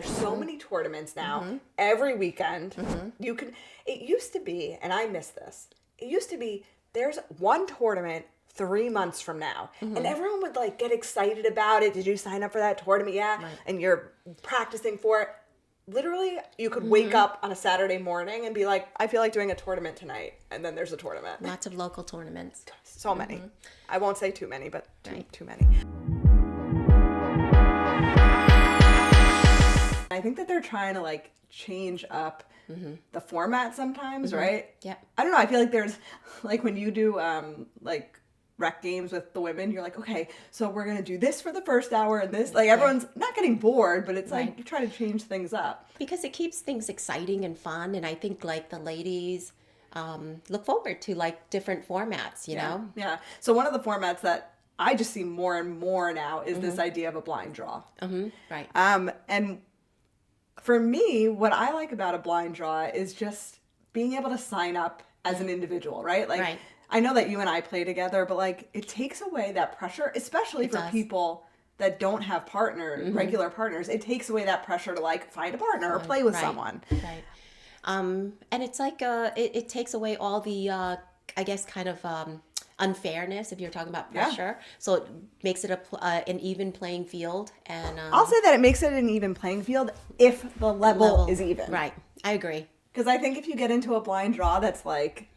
There's so many tournaments now. Every weekend, you can. It used to be, and I miss this. It used to be there's one tournament 3 months from now, and everyone would like get excited about it. Did you sign up for that tournament? Yeah, and you're practicing for it. Literally, you could wake up on a Saturday morning and be like, I feel like doing a tournament tonight. And then there's a tournament. Lots of local tournaments. So many. I won't say too many, but too many. I think that they're trying to like change up the format sometimes, right? Yeah. I don't know. I feel like there's like when you do like rec games with the women, you're like, okay, so we're gonna do this for the first hour and this, like everyone's not getting bored, but it's like you try to change things up because it keeps things exciting and fun. And I think like the ladies look forward to like different formats, you know? Yeah. So one of the formats that I just see more and more now is this idea of a blind draw. Right. And for me, what I like about a blind draw is just being able to sign up as an individual, right? Like, I know that you and I play together, but like it takes away that pressure, especially for people that don't have partners, regular partners. It takes away that pressure to like find a partner or play with someone. Right. And it's like it takes away all the I guess kind of unfairness if you're talking about pressure. So it makes it an even playing field. And I'll say that it makes it an even playing field if the level is even. Right. I agree. Because I think if you get into a blind draw that's like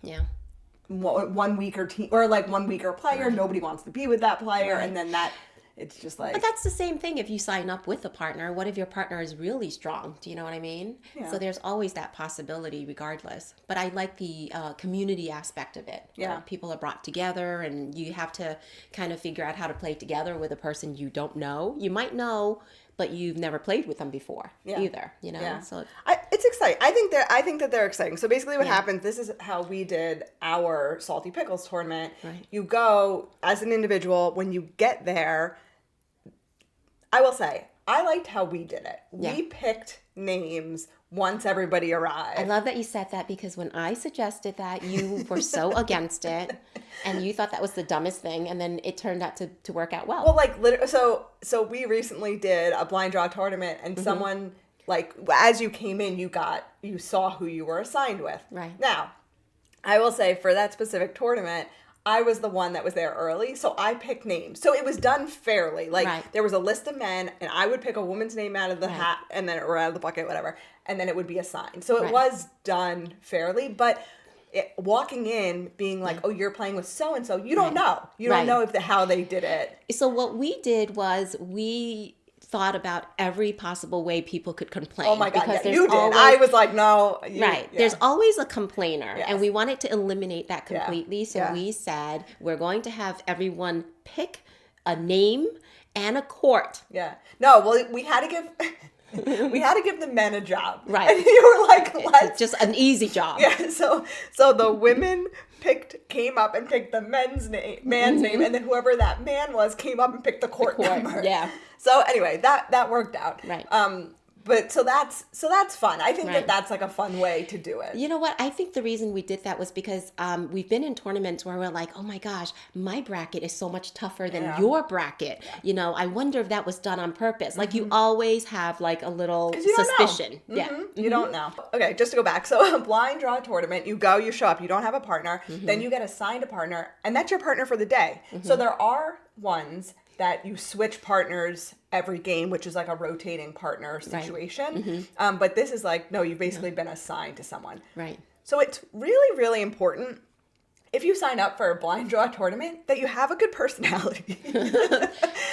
1 weaker team or like 1 weaker player, nobody wants to be with that player, and then that it's just like. But that's the same thing if you sign up with a partner. What if your partner is really strong? Do you know what I mean? Yeah. So there's always that possibility regardless. But I like the community aspect of it. Yeah. People are brought together and you have to kind of figure out how to play together with a person you don't know. You might know, but you've never played with them before either, you know? Yeah. So it's exciting. I think that they're exciting. So basically what happens, this is how we did our Salty Pickles tournament. Right. You go as an individual. When you get there, I will say, I liked how we did it. Yeah. We picked names once everybody arrived. I love that you said that because when I suggested that, you were so against it and you thought that was the dumbest thing, and then it turned out to work out well. Well, like, so we recently did a blind draw tournament, and someone, like, as you came in, you saw who you were assigned with. Right. Now, I will say for that specific tournament, I was the one that was there early, so I picked names. So it was done fairly. Like, there was a list of men, and I would pick a woman's name out of the hat, and then or out of the bucket, whatever, and then it would be assigned. So it was done fairly, but walking in, being like, oh, you're playing with so-and-so, you don't know. You don't know how they did it. So what we did was we thought about every possible way people could complain. Oh my God, because you did. I was like, no. There's always a complainer, Yes. and we wanted to eliminate that completely. So we said, we're going to have everyone pick a name and a court. Yeah. No, well, we had to give the men a job. Right. And you were like, let's. Just an easy job. Yeah, so the women came up and picked the man's name, and then whoever that man was came up and picked the court number. Yeah. So anyway, that worked out. Right. But so that's fun. I think that's like a fun way to do it. You know what? I think the reason we did that was because we've been in tournaments where we're like, oh my gosh, my bracket is so much tougher than your bracket. Yeah. You know, I wonder if that was done on purpose. Like you always have like a little suspicion. Yeah. You don't know. Okay, just to go back. So a blind draw tournament, you go, you show up, you don't have a partner, then you get assigned a partner, and that's your partner for the day. So there are ones that you switch partners every game, which is like a rotating partner situation. But this is like, no, you've basically been assigned to someone. Right. So it's really, really important if you sign up for a blind draw tournament that you have a good personality.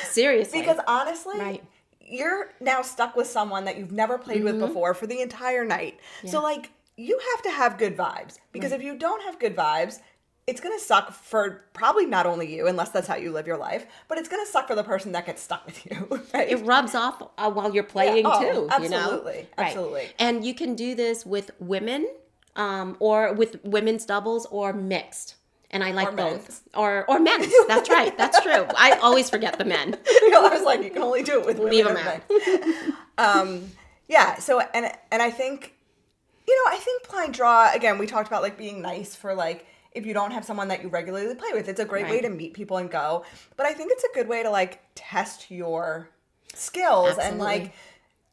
Seriously. Because honestly, you're now stuck with someone that you've never played with before for the entire night. Yeah. So like, you have to have good vibes. Because if you don't have good vibes, it's going to suck for probably not only you, unless that's how you live your life, but it's going to suck for the person that gets stuck with you. Right? It rubs off while you're playing too. Absolutely. You know? Absolutely. Right. And you can do this with women or with women's doubles or mixed. And I like both. Or men's. That's right. That's true. I always forget the men. I was like, you can only do it with women. Leave them out. Yeah. So, and I think, I think blind draw, again, we talked about like being nice for like, if you don't have someone that you regularly play with, it's a great way to meet people and go. But I think it's a good way to like test your skills and like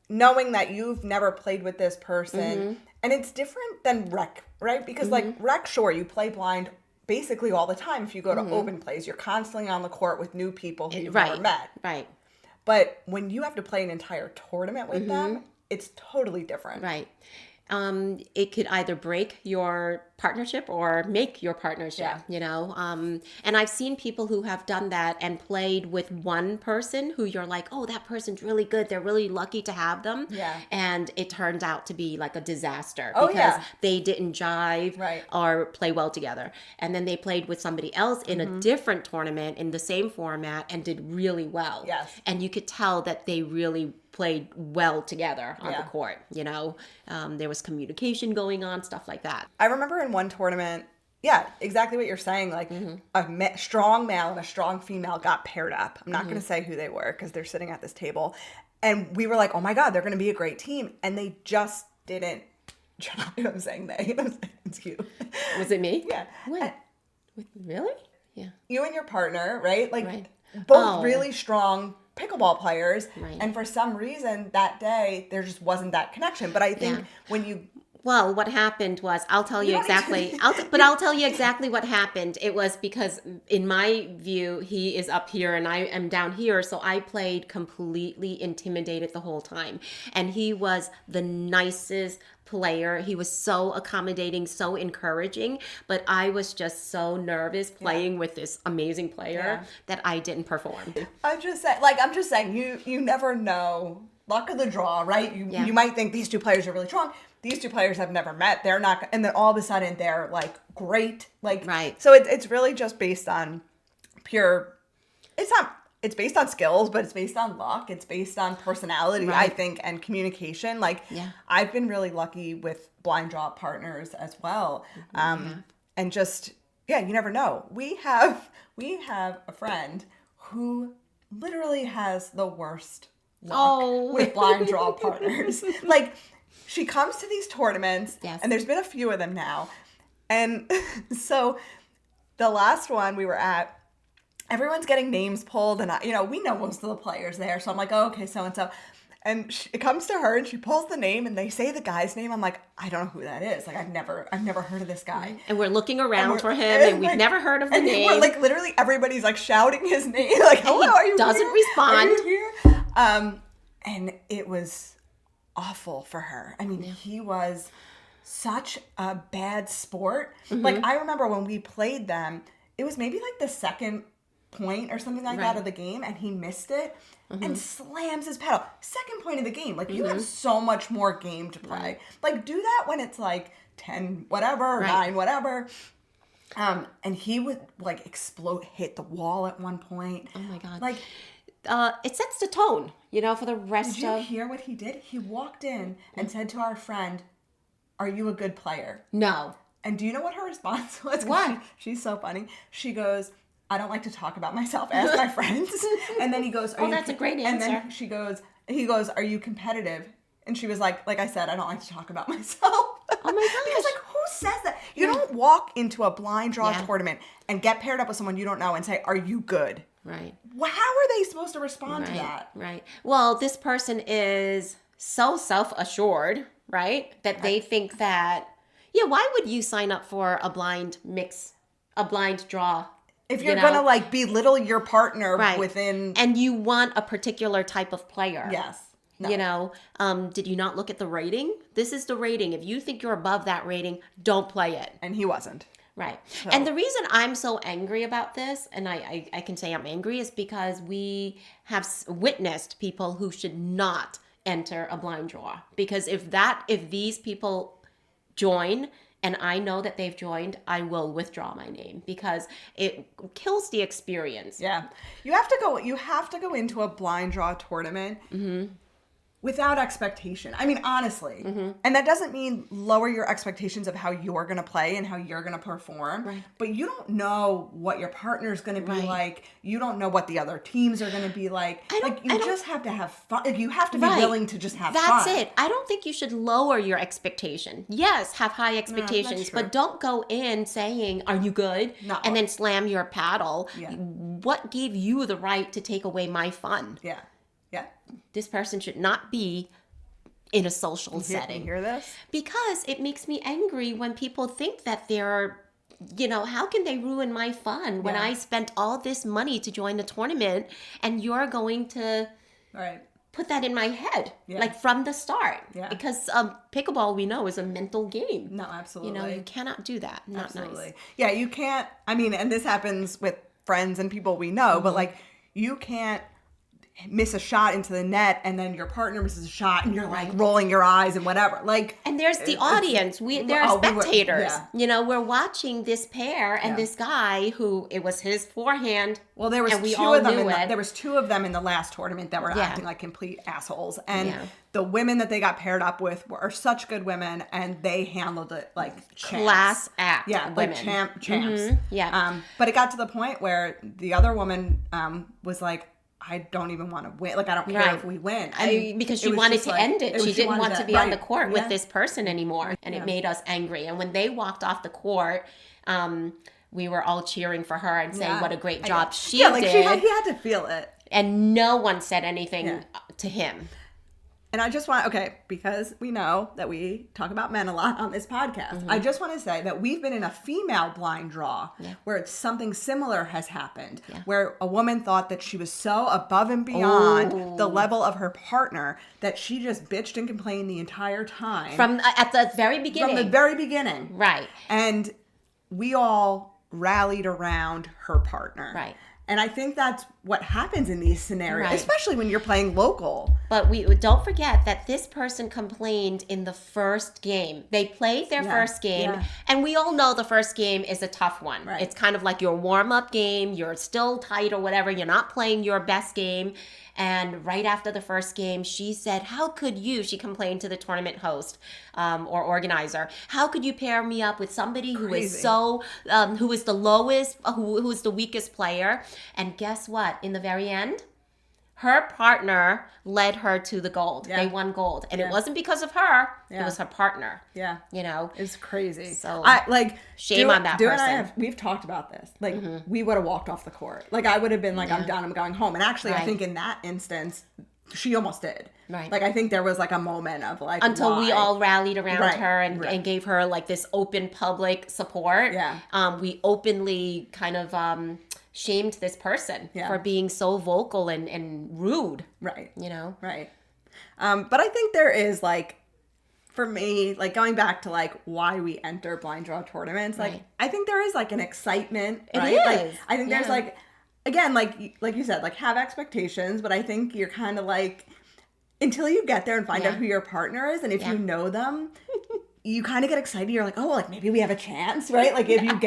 knowing that you've never played with this person, and it's different than rec, right? Because like rec, sure, you play blind basically all the time. If you go to open plays, you're constantly on the court with new people who you've never met. Right. But when you have to play an entire tournament with them, it's totally different. Right. It could either break your partnership or make your partnership, you know? And I've seen people who have done that and played with one person who you're like, oh, that person's really good. They're really lucky to have them. Yeah. And it turned out to be like a disaster Oh, because they didn't jive or play well together. And then they played with somebody else in a different tournament in the same format and did really well. Yes. And you could tell that they really played well together on the court, you know? There was communication going on, stuff like that. I remember in one tournament, exactly what you're saying. Like a strong male and a strong female got paired up. I'm not going to say who they were because they're sitting at this table. And we were like, oh my God, they're going to be a great team. And they just didn't. I'm saying they. It's you. Was it me? Yeah. When? Really? Yeah. You and your partner, right? Like both really strong pickleball players, and for some reason that day there just wasn't that connection. But I think when you what happened was, I'll tell you exactly. I'll tell you exactly what happened. It was because, in my view, he is up here and I am down here, so I played completely intimidated the whole time. And he was the nicest player. He was so accommodating, so encouraging, but I was just so nervous playing with this amazing player that I didn't perform. I'm just saying, you never know. Luck of the draw, right? You might think these two players are really strong. These two players have never met. They're not, and then all of a sudden they're like great. Like, so it's really just based on pure. It's based on skills, but it's based on luck. It's based on personality, I think, and communication. Like, I've been really lucky with blind draw partners as well. And just, you never know. We have a friend who literally has the worst luck with blind draw partners. Like, she comes to these tournaments, and there's been a few of them now. And so the last one we were at, everyone's getting names pulled, and we know most of the players there. So I'm like, oh, okay, so-and-so. And it comes to her, and she pulls the name, and they say the guy's name. I'm like, I don't know who that is. Like, I've never heard of this guy. And we're looking around for him, and we've never heard of the name. We're like, literally, everybody's like shouting his name. Like, hello, are you doesn't here? respond. Are you here? And it was awful for her. I mean, he was such a bad sport. Like, I remember when we played them, it was maybe like the second point or something like that of the game, and he missed it and slams his paddle. Second point of the game. Like, you have so much more game to play. Like, do that when it's like 10 whatever, 9 whatever. And he would like explode, hit the wall at one point. Oh my God. Like, it sets the tone, for the rest of... Did you hear what he did? He walked in and said to our friend, "Are you a good player?" No. And do you know what her response was? What? She's so funny. She goes, "I don't like to talk about myself. Ask my friends." And then he goes, that's a great answer. And then he goes, "Are you competitive?" And she was like I said, I don't like to talk about myself. Oh my gosh. Because like, who says that? You don't walk into a blind draw tournament and get paired up with someone you don't know and say, "Are you good?" Right. Well, how are they supposed to respond to that? Right. Well, this person is so self-assured, right? That they think that, why would you sign up for a blind draw? If you're going to like belittle your partner within... And you want a particular type of player. Yes. No. Did you not look at the rating? This is the rating. If you think you're above that rating, don't play it. And he wasn't. Right. So. And the reason I'm so angry about this, and I can say I'm angry, is because we have witnessed people who should not enter a blind draw. Because if these people join, and I know that they've joined, I will withdraw my name because it kills the experience. Yeah. You have to go into a blind draw tournament without expectation. I mean, honestly. And that doesn't mean lower your expectations of how you're going to play and how you're going to perform. Right. But you don't know what your partner's going to be like. You don't know what the other teams are going to be like. You just have to have fun. Like, you have to be willing to just have fun. That's it. I don't think you should lower your expectation. Yes, have high expectations, but don't go in saying, "Are you good?" And then slam your paddle. Yeah. What gave you the right to take away my fun? Yeah. Yeah. This person should not be in a social setting. You hear this? Because it makes me angry when people think that they're, how can they ruin my fun when I spent all this money to join the tournament and you're going to put that in my head, like from the start. Yeah. Because pickleball, we know, is a mental game. No, absolutely. You cannot do that. Not absolutely. Nice. Yeah, you can't. I mean, and this happens with friends and people we know, but like you can't miss a shot into the net and then your partner misses a shot and you're like rolling your eyes and whatever. Like, and there's the audience. There are spectators. We're watching this pair and this guy who it was his forehand. Well, there was two of them. There was two of them in the last tournament that were acting like complete assholes, and the women that they got paired up with are such good women, and they handled it like champs. Class act. Yeah, women. like champs. Yeah. But it got to the point where the other woman was like, I don't even want to win. Like, I don't care if we win. Because she wanted to end it. She didn't want to be on the court with this person anymore. And it made us angry. And when they walked off the court, we were all cheering for her and saying what a great job she did. He had to feel it. And no one said anything to him. And I just want, because we know that we talk about men a lot on this podcast, I just want to say that we've been in a female blind draw where something similar has happened, where a woman thought that she was so above and beyond the level of her partner that she just bitched and complained the entire time. At the very beginning. From the very beginning. Right. And we all rallied around her partner. Right. And I think that's what happens in these scenarios, especially when you're playing local. But we don't forget that this person complained in the first game. They played their first game, and we all know the first game is a tough one. Right. It's kind of like your warm-up game. You're still tight or whatever. You're not playing your best game. And right after the first game, she said, how could you, she complained to the tournament host or organizer, how could you pair me up with somebody who is so, who is the lowest, who is the weakest player? And guess what? In the very end, her partner led her to the gold. Yeah. They won gold. And it wasn't because of her. Yeah. It was her partner. Yeah. It's crazy. So shame on that person. We've talked about this. Like, we would have walked off the court. Like, I would have been like, I'm done, I'm going home. And actually, I think in that instance, she almost did. Right. Like, I think there was like a moment of like, until we all rallied around her and gave her like this open public support. Yeah. We openly kind of shamed this person for being so vocal and rude. Right. Right. But I think there is like, for me, like going back to like why we enter blind draw tournaments, like I think there is like an excitement. It right? is. Like, I think there's like, again, like you said, like have expectations, but I think you're kind of like, until you get there and find out who your partner is, and if you know them, you kind of get excited. You're like, oh, like maybe we have a chance, right? Like if you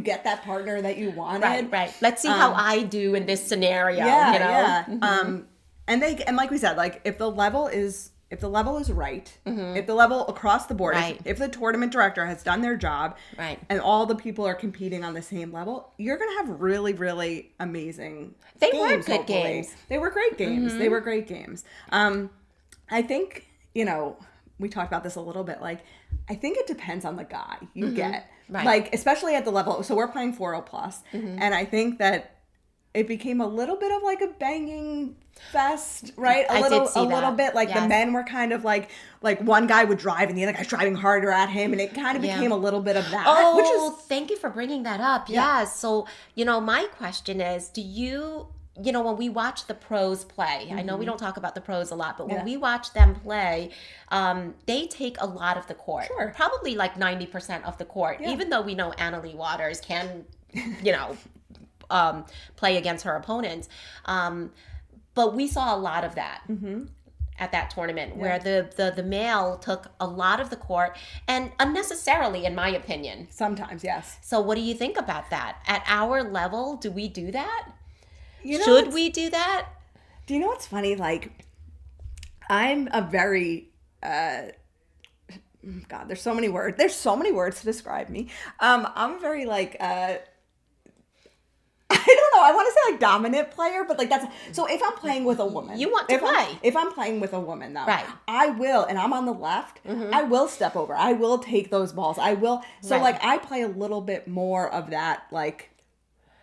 get that partner that you wanted, right. Let's see how I do in this scenario. And like we said, like if the level is right, if the level across the board, if the tournament director has done their job, and all the people are competing on the same level, you're gonna have really, really amazing. They were good games. They were great games. They were great games. I think we talked about this a little bit. Like, I think it depends on the guy you get, like especially at the level. So we're playing 4-0 plus, and I think that it became a little bit of like a banging fest, right? A little bit like the men were kind of like one guy would drive and the other guy's driving harder at him, and it kind of became a little bit of that. Oh, thank you for bringing that up. Yeah. So, my question is, do you, when we watch the pros play, I know we don't talk about the pros a lot, but when we watch them play, they take a lot of the court. Sure. Probably like 90% of the court, even though we know Annalie Waters can, play against her opponents. But we saw a lot of that at that tournament where the male took a lot of the court, and unnecessarily, in my opinion. Sometimes, yes. So what do you think about that? At our level, do we do that? Should we do that? Do you know what's funny? Like, I'm a very... God, there's so many words. There's so many words to describe me. I'm a very like... I don't know. I want to say like dominant player, but like that's so. If I'm playing with a woman, you want to play. If I'm playing with a woman, though, I will, and I'm on the left. I will step over. I will take those balls. I will. So like I play a little bit more of that like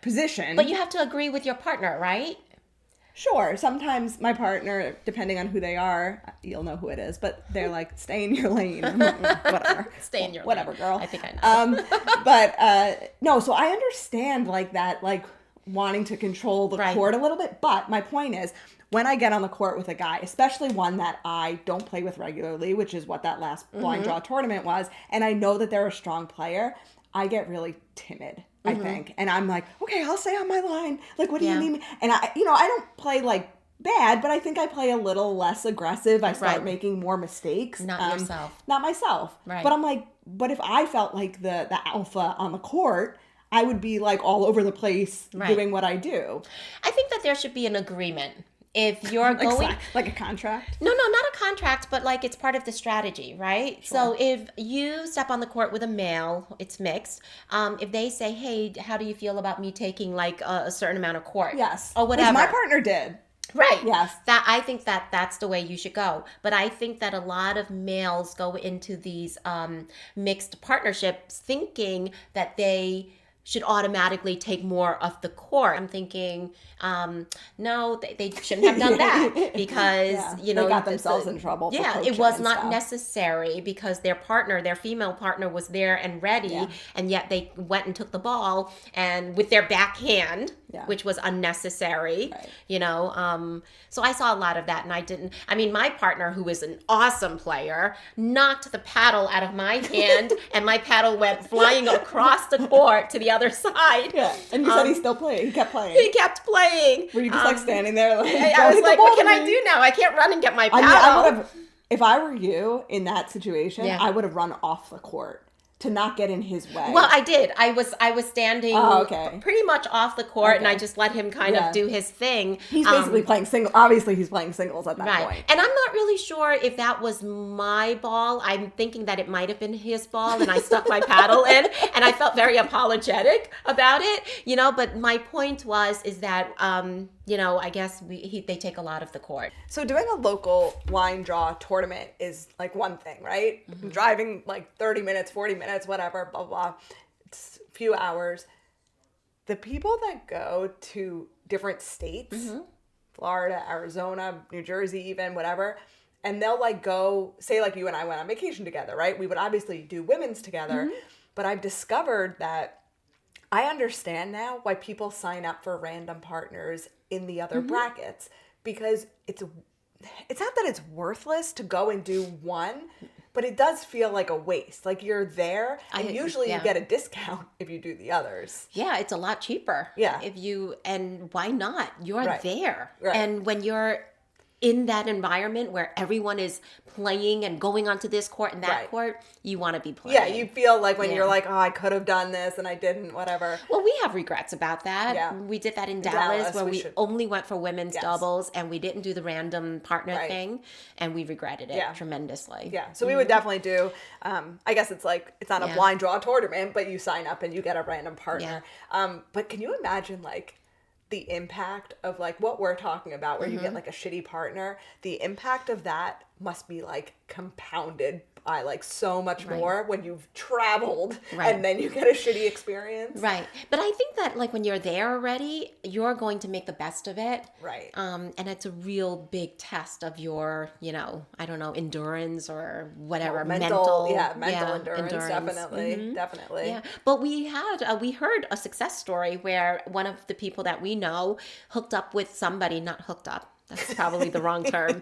position. But you have to agree with your partner, right? Sure. Sometimes my partner, depending on who they are, you'll know who it is, but they're like, stay in your lane. I'm like, whatever. Stay in your whatever, lane. girl. I think I know. But no, so I understand like that, like wanting to control the court a little bit. But my point is, when I get on the court with a guy, especially one that I don't play with regularly, which is what that last blind draw tournament was, and I know that they're a strong player, I get really timid. I think. And I'm like, okay, I'll stay on my line. Like, what do you need me? And I don't play like bad, but I think I play a little less aggressive. I start making more mistakes. Not yourself. Not myself. Right. But I'm like, but if I felt like the alpha on the court, I would be like all over the place doing what I do. I think that there should be an agreement. If you're going like a contract? No, not a contract, but like it's part of the strategy, right? Sure. So if you step on the court with a male, it's mixed. If they say, hey, how do you feel about me taking like a certain amount of court? Yes. Or whatever. Which my partner did. Right. Yes. I think that that's the way you should go. But I think that a lot of males go into these mixed partnerships thinking that they should automatically take more of the court. I'm thinking, no, they shouldn't have done that because, they got themselves in trouble. Yeah, it was not necessary because their female partner was there and ready, and yet they went and took the ball and with their backhand, which was unnecessary, so I saw a lot of that, and my partner, who is an awesome player, knocked the paddle out of my hand and my paddle went flying across the court to the other side. Yeah, and you said he still played. He kept playing. He kept playing. Were you just like standing there? Like, I was like, what can I do now? I can't run and get my paddle. I would have, if I were you in that situation, I would have run off the court to not get in his way. Well, I did. I was standing pretty much off the court, and I just let him kind of do his thing. He's basically playing singles. Obviously, he's playing singles at that point. And I'm not really sure if that was my ball. I'm thinking that it might have been his ball, and I stuck my paddle in, and I felt very apologetic about it, But my point is that, I guess they take a lot of the court. So doing a local line draw tournament is like one thing, right? Mm-hmm. Driving like 30 minutes, 40 minutes, whatever, blah, blah. It's a few hours. The people that go to different states, Florida, Arizona, New Jersey, even, whatever, and they'll like go, say like you and I went on vacation together, right? We would obviously do women's together, but I've discovered that I understand now why people sign up for random partners in the other brackets, because it's not that it's worthless to go and do one, but it does feel like a waste. Like you're there, and usually you get a discount if you do the others. Yeah, it's a lot cheaper. Yeah. And why not? You're there. Right. And when you're in that environment where everyone is playing and going onto this court and that court, you want to be playing. Yeah, you feel like when you're like, oh, I could have done this and I didn't, whatever. Well, we have regrets about that. Yeah. We did that in Dallas where we only went for women's doubles and we didn't do the random partner thing, and we regretted it tremendously. Yeah, so we would definitely do, I guess it's like, it's not a blind draw tournament, but you sign up and you get a random partner. Yeah. But can you imagine like the impact of like what we're talking about where you get like a shitty partner? The impact of that must be like compounded by like so much more when you've traveled and then you get a shitty experience. Right. But I think that like when you're there already, you're going to make the best of it. Right. And it's a real big test of your, I don't know, endurance or whatever. Mental endurance. Definitely. Definitely. Yeah. But we heard a success story where one of the people that we know hooked up with somebody, not hooked up, that's probably the wrong term,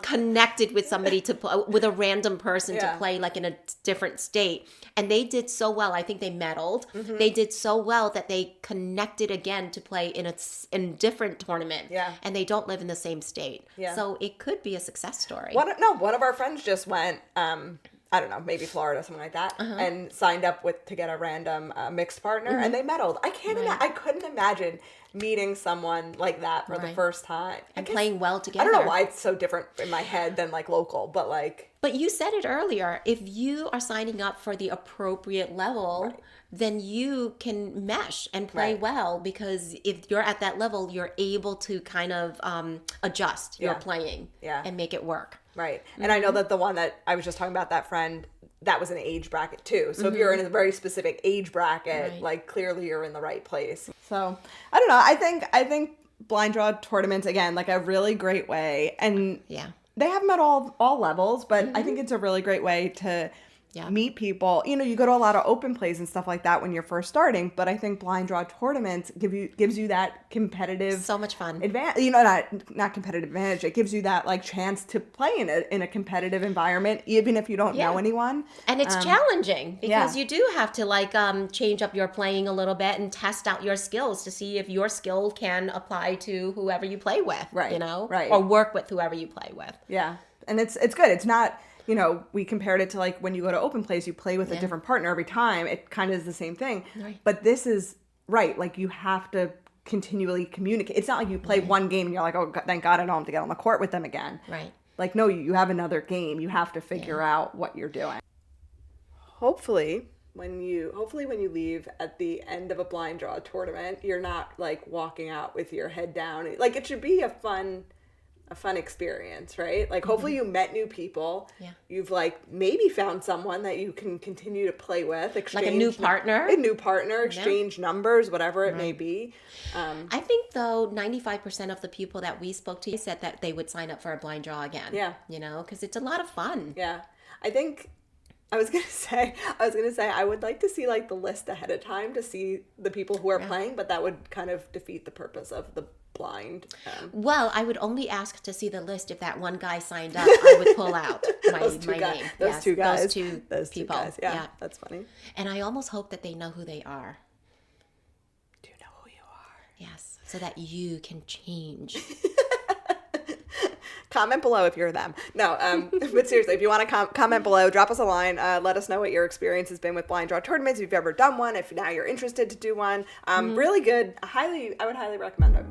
connected with somebody with a random person to play like in a different state. And they did so well. I think they medaled. Mm-hmm. They did so well that they connected again to play in a different tournament. Yeah. And they don't live in the same state. Yeah. So it could be a success story. One of our friends just went, I don't know, maybe Florida, something like that, and signed up to get a random mixed partner, and they medaled. I couldn't imagine meeting someone like that for the first time. And playing well together. I don't know why it's so different in my head than like local, but like... But you said it earlier, if you are signing up for the appropriate level, then you can mesh and play well, because if you're at that level, you're able to kind of adjust your playing and make it work. Right. And I know that the one that I was just talking about, that friend, that was an age bracket too. So if you're in a very specific age bracket, like clearly you're in the right place. So I don't know. I think blind draw tournaments, again, like a really great way. And Yeah. they have them at all levels, but I think it's a really great way to meet people. You know, you go to a lot of open plays and stuff like that when you're first starting, but I think blind draw tournaments gives you that competitive So much fun. advantage. You know, not competitive advantage. It gives you that like chance to play in a competitive environment, even if you don't know anyone. And it's challenging because yeah. you do have to like change up your playing a little bit and test out your skills to see if your skill can apply to whoever you play with, Right, you know, right. or work with whoever you play with. Yeah. And it's good. It's not, you know, we compared it to like when you go to open plays, you play with a different partner every time. It kind of is the same thing. Right. But this is right. Like you have to continually communicate. It's not like you play one game and you're like, oh, thank God I don't have to get on the court with them again. Right. Like, no, you have another game. You have to figure out what you're doing. Hopefully when you leave at the end of a blind draw tournament, you're not like walking out with your head down. Like it should be a fun experience, right? Like hopefully you met new people. Yeah. You've like maybe found someone that you can continue to play with, exchange Like a new partner. Exchange numbers, whatever it may be. I think though 95% of the people that we spoke to said that they would sign up for a blind draw again. Yeah. You know, because it's a lot of fun. Yeah. I was gonna say I would like to see like the list ahead of time to see the people who are playing, but that would kind of defeat the purpose of the blind. Well, I would only ask to see the list if that one guy signed up. I would pull out my name. Those two guys. Those two people. Yeah, that's funny. And I almost hope that they know who they are. Do you know who you are? Yes, so that you can change. Comment below if you're them. No, but seriously, if you want to comment below, drop us a line. Let us know what your experience has been with blind draw tournaments. If you've ever done one, if now you're interested to do one. Really good. I would highly recommend it.